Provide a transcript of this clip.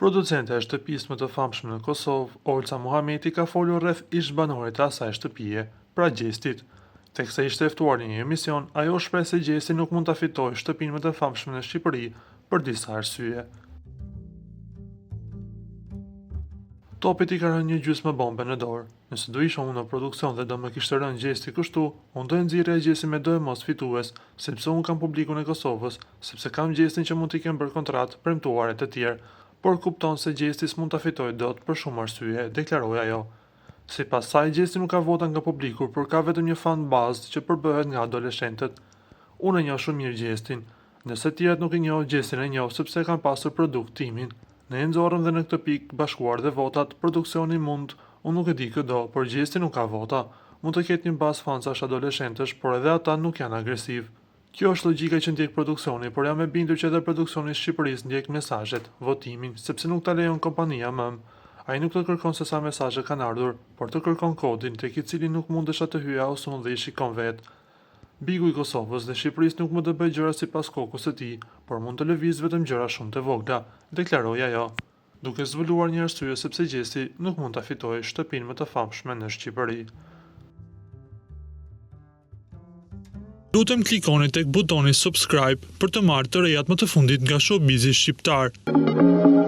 Producente e shtëpisë më të famshme në Kosovë, Olca Muhameti ka folur rreth ish-banorit të asaj shtëpie, pra Gjestit. Teksa ishte e ftuar në një emision, ajo shpreh se Gjesti nuk mund ta fitojë shtëpinë më të famshme në Shqipëri për disa arsye. Topit i ka rënë një gjysmë bombe në dorë. Nëse do isha unë në produksion dhe do më kishte rënë Gjesti kështu, unë do e nxirrja Gjesti me do e mos fitues, sepse unë kam publikun e Kosovës, sepse kam Gjestin që mund t'i kem bërë kontratë premtuare të tjerë, por kupton se Gjesti s'mund ta fitojë dot për shumë arsye, deklaroi ajo. Sipas saj, Gjesti nuk ka vota nga publiku, por ka vetëm një fan bazë që përbëhet nga adoleshentët. Unë e njoh shumë mirë Gjestin, nëse tjerët nuk e njoh, Gjestin e njoh sepse kanë pasur produkt timin. Ne e nxorrëm dhe në këtë pikë bashkuar dhe votat, produksioni mund, unë nuk e di këdo, por Gjesti nuk ka vota. Mund të ketë një bazë fansash adoleshentësh, por edhe ata nuk janë agresiv. Kjo është logjika që ndjek produksioni, por jam e bindur që edhe produksioni i Shqipërisë ndjek mesazhet, votimin, sepse nuk ta lejon kompania më. Ai nuk të kërkon se sa mesazhe kanë ardhur, por të kërkon kodin tek i cili nuk mundesha të hyja ose unë dhe i shikon vetë. Bigu i Kosovës dhe Shqipërisë nuk mund të bëjë gjëra sipas kokës së tij, por mund të lëviz vetëm gjëra shumë të vogla, deklaroi ajo, duke zbuluar një arsye sepse Gjesti nuk mund ta fitojë shtëpinë më të famshme në Shqipëri. Lutem klikoni tek butoni subscribe për të marrë të rejat më të fundit nga Showbizi shqiptar.